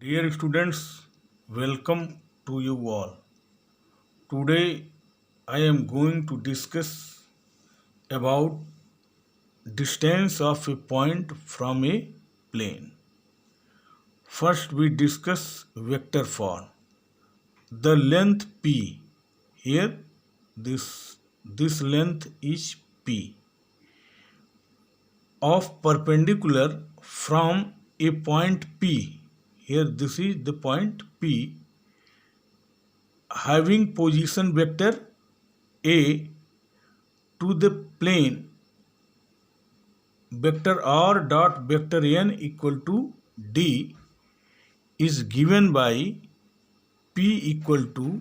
Dear students, welcome to you all. Today I am going to discuss about distance of a point from a plane. First we discuss vector form. The length P, here this length is P, of perpendicular from a point P. Here this is the point P having position vector A to the plane vector r dot vector n equal to d is given by P equal to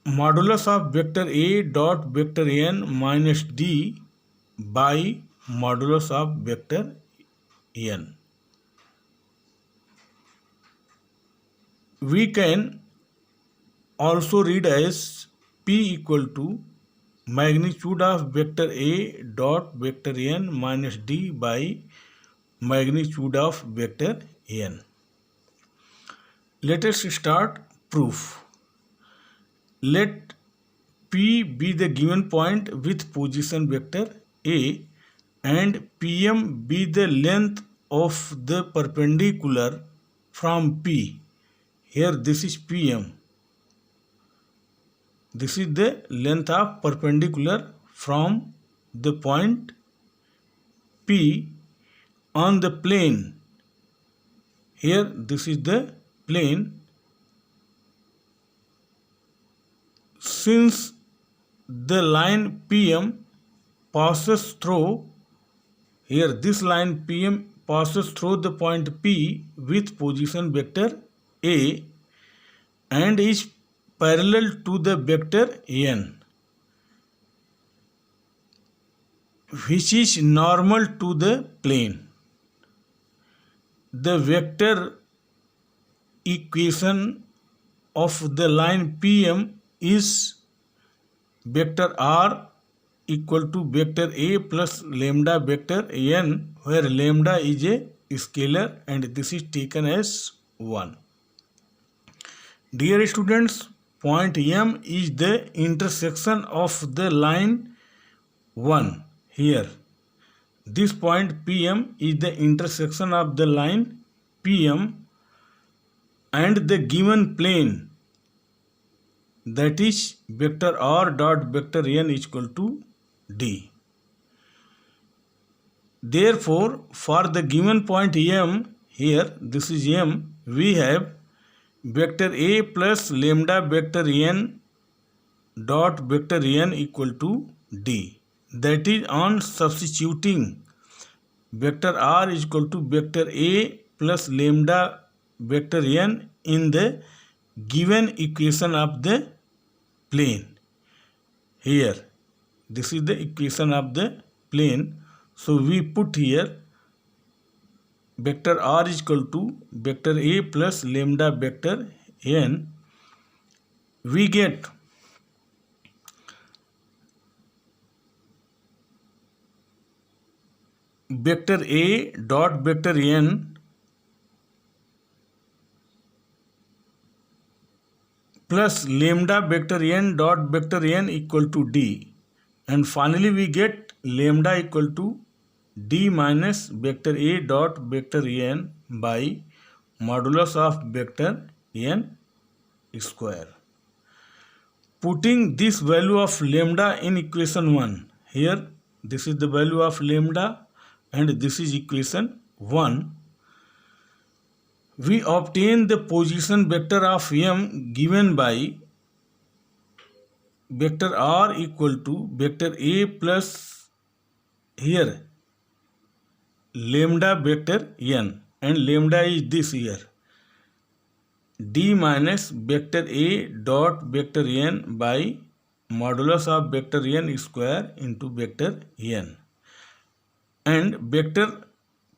modulus of vector A dot vector n minus d by modulus of vector n. We can also read as P equal to magnitude of vector A dot vector n minus d by magnitude of vector n. Let us start proof. Let P be the given point with position vector A and Pm be the length of the perpendicular from P. Here this is Pm. This is the length of perpendicular from the point P on the plane. Here this is the plane. Since the line PM passes through, here this line PM passes through the point P with position vector A and is parallel to the vector n, which is normal to the plane. The vector equation of the line PM is vector r equal to vector A plus lambda vector n, where lambda is a scalar and this is taken as 1. Dear students, point M is the intersection of the line 1 here. This point PM is the intersection of the line PM and the given plane, that is vector r dot vector n is equal to d. Therefore, for the given point M, here this is M, we have vector A plus lambda vector n dot vector n equal to d. That is, on substituting vector r is equal to vector A plus lambda vector n in the given equation of the plane. Here this is the equation of the plane, so we put here vector r is equal to vector A plus lambda vector n. We get vector A dot vector n plus lambda vector n dot vector n equal to d, and finally we get lambda equal to d minus vector A dot vector n by modulus of vector n square. Putting this value of lambda in equation 1, here this is the value of lambda and this is equation 1, we obtain the position vector of M given by vector r equal to vector A plus here lambda vector n, and lambda is this here, d minus vector A dot vector n by modulus of vector n square into vector n, and vector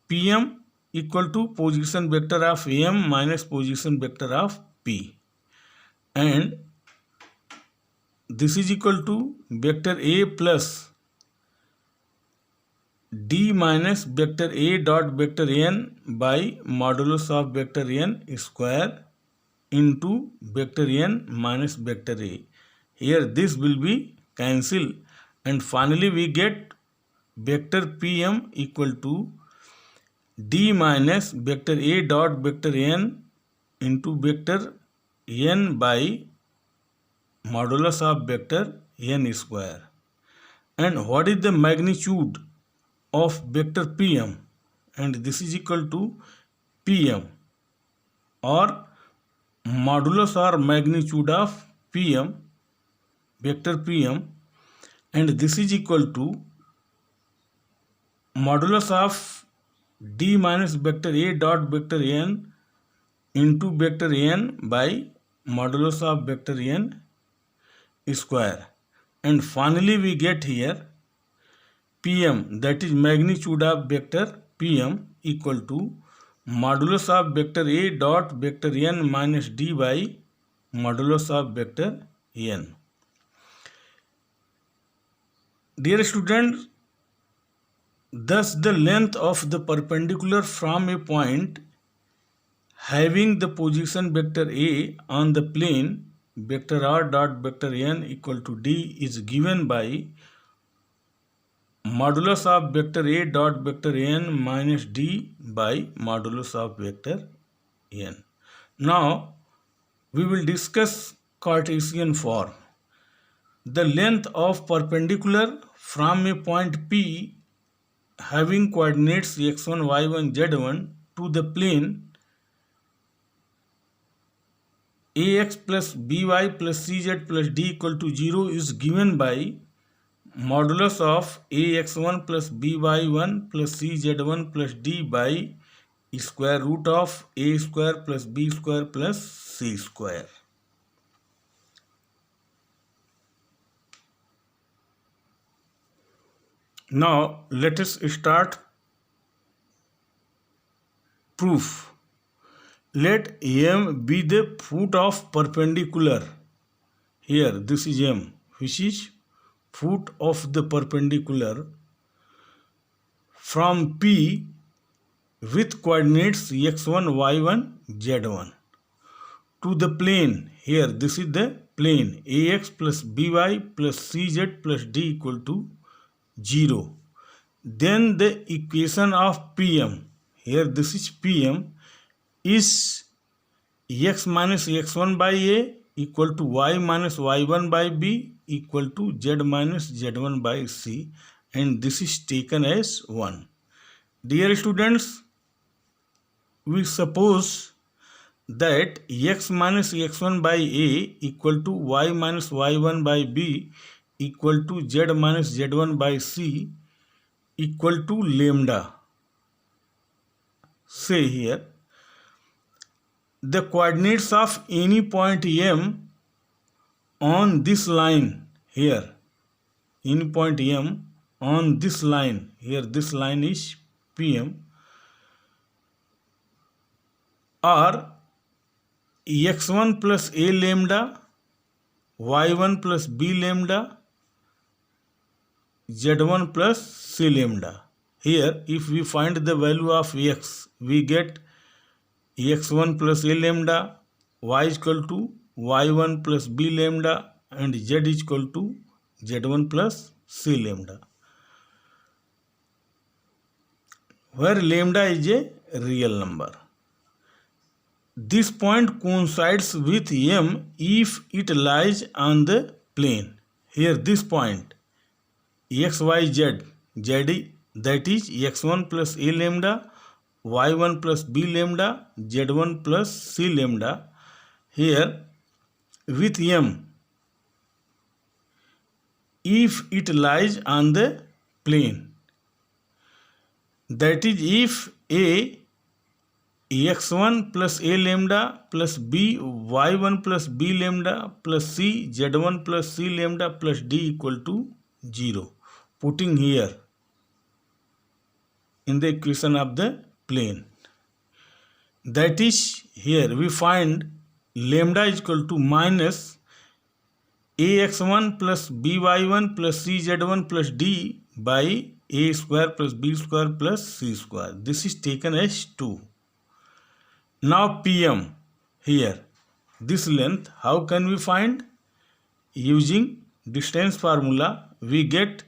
Pm equal to position vector of M minus position vector of P, and this is equal to vector A plus d minus vector a dot vector n by modulus of vector n square into vector n minus vector a. Here this will be cancelled, and finally we get vector pm equal to d minus vector a dot vector n into vector n by modulus of vector n square. And what is the magnitude of vector pm? And this is equal to pm, or modulus or magnitude of pm, vector pm, and this is equal to modulus of d minus vector a dot vector n into vector n by modulus of vector n square. And finally we get here pm, that is magnitude of vector pm, equal to modulus of vector a dot vector n minus d by modulus of vector n. Dear students, thus the length of the perpendicular from a point having the position vector a on the plane vector r dot vector n equal to d is given by modulus of vector a dot vector n minus d by modulus of vector n. Now we will discuss Cartesian form. The length of perpendicular from a point P having coordinates x1, y1, z1 to the plane ax plus by plus cz plus d equal to 0 is given by modulus of ax1 plus by1 plus cz1 plus d by square root of a square plus b square plus c square. Now let us start proof. Let m be the foot of perpendicular. Here this is m, which is foot of the perpendicular from P with coordinates x1, y1, z1 to the plane. Here this is the plane ax plus by plus cz plus d equal to 0. Then the equation of pm, here this is pm, is x minus x1 by a equal to y minus y1 by b equal to z minus z1 by c, and this is taken as 1. Dear students, we suppose that x minus x1 by a equal to y minus y1 by b equal to z minus z1 by c equal to lambda. Say here the coordinates of any point m on this line, here any point m on this line, here this line is pm, are x1 plus a lambda, y1 plus b lambda, z1 plus c lambda. Here if we find the value of x, we get x1 plus a lambda, y is equal to y1 plus b lambda, and z is equal to z1 plus c lambda, where lambda is a real number. This point coincides with m if it lies on the plane. Here this point x, y, z, that is x1 plus a lambda, y1 plus b lambda, z1 plus c lambda, here with m if it lies on the plane, that is if a x1 plus a lambda plus b y1 plus b lambda plus c z1 plus c lambda plus d equal to 0, putting here in the equation of the plane. That is here we find lambda is equal to minus ax1 plus by1 plus cz1 plus d by a square plus b square plus c square. This is taken as 2. Now PM here, this length, how can we find? Using distance formula, we get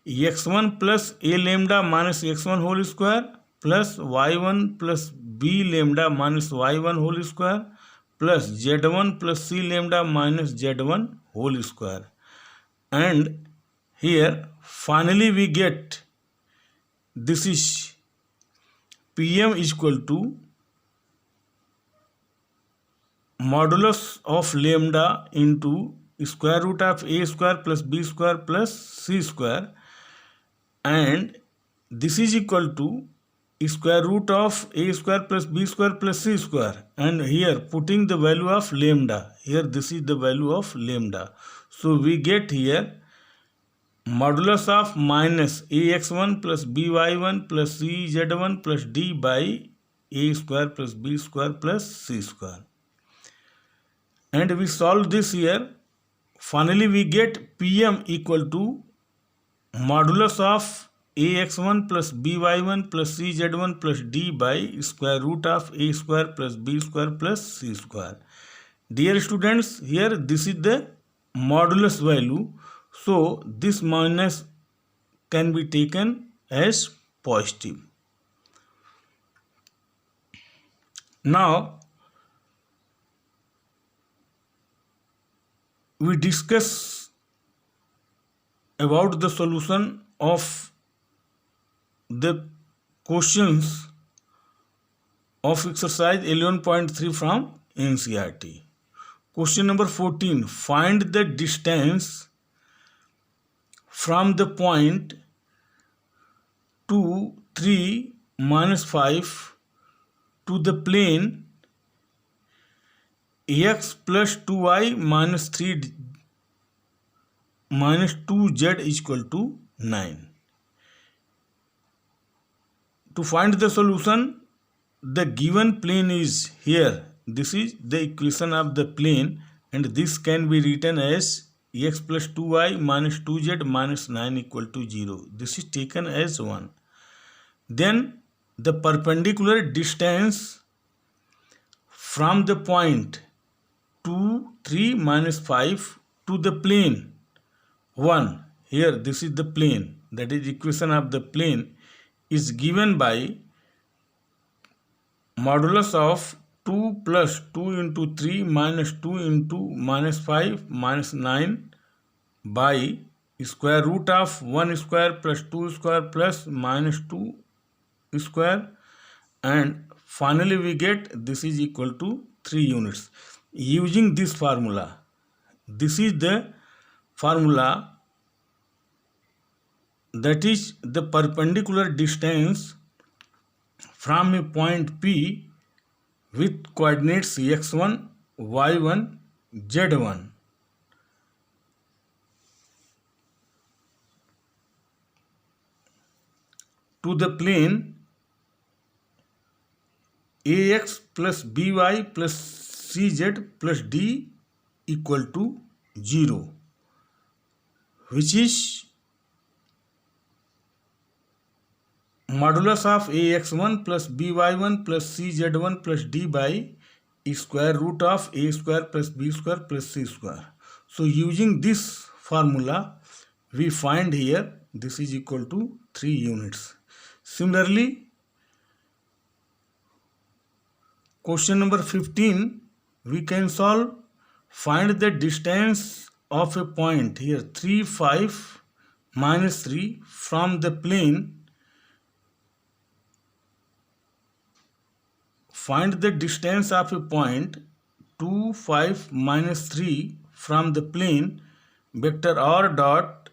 x1 plus a lambda minus x1 whole square plus y1 plus b lambda minus y1 whole square plus z1 plus c lambda minus z1 whole square. And here finally we get, this is PM is equal to modulus of lambda into square root of a square plus b square plus c square, and this is equal to square root of a square plus b square plus c square, and here putting the value of lambda, here this is the value of lambda. So we get here modulus of minus ax1 plus by1 plus cz1 plus d by a square plus b square plus c square. And we solve this here. Finally we get PM equal to modulus of ax1 plus by1 plus cz1 plus d by square root of a square plus b square plus c square. Dear students, here this is the modulus value, so this minus can be taken as positive. Now we discuss about the solution of the questions of exercise 11.3 from NCERT. Question number 14. Find the distance from the point 2, 3, minus 5 to the plane x plus 2y minus 3 minus 2z is equal to 9. To find the solution, the given plane is here. This is the equation of the plane, and this can be written as x plus 2y minus 2z minus 9 equal to 0. This is taken as 1. Then the perpendicular distance from the point 2, 3, minus 5 to the plane 1. Here this is the plane, that is equation of the plane, is given by modulus of 2 plus 2 into 3 minus 2 into minus 5 minus 9 by square root of 1 square plus 2 square plus minus 2 square, and finally we get this is equal to 3 units. Using this formula, this is the formula, that is the perpendicular distance from a point P with coordinates x1, y1, z1 to the plane ax plus by plus cz plus d equal to 0, which is modulus of ax1 plus by1 plus cz1 plus d by square root of a square plus b square plus c square. So using this formula, we find here this is equal to 3 units. Similarly, question number 15, we can solve. Find the distance of a point here 3, 5, minus 3 from the plane. Find the distance of a point 2, 5, minus 3 from the plane vector r dot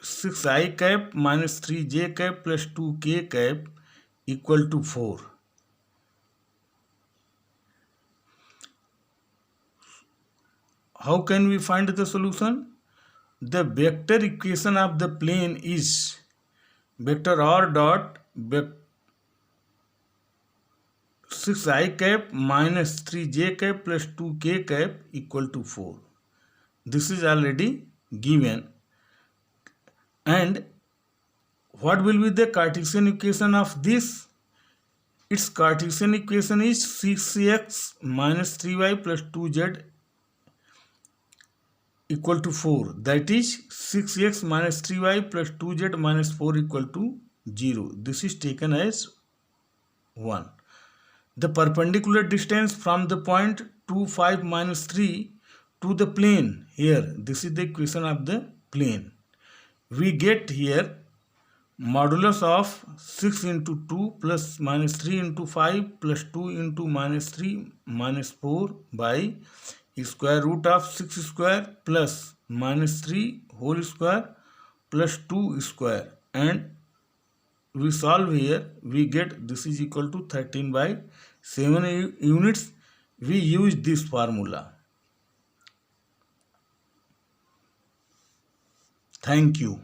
6i cap minus 3j cap plus 2k cap equal to 4. How can we find the solution? The vector equation of the plane is vector r dot 6i cap minus 3j cap plus 2k cap equal to 4. This is already given. And What will be the Cartesian equation of this? Its Cartesian equation is 6x minus 3y plus 2z equal to 4. That is 6x minus 3y plus 2z minus 4 equal to 0. This is taken as 1. The perpendicular distance from the point 2, 5, minus 3 to the plane. Here, this is the equation of the plane. We get here modulus of 6 into 2 plus minus 3 into 5 plus 2 into minus 3 minus 4 by square root of 6 square plus minus 3 whole square plus 2 square, and we solve here, we get this is equal to 13 by 7 units. We use this formula. Thank you.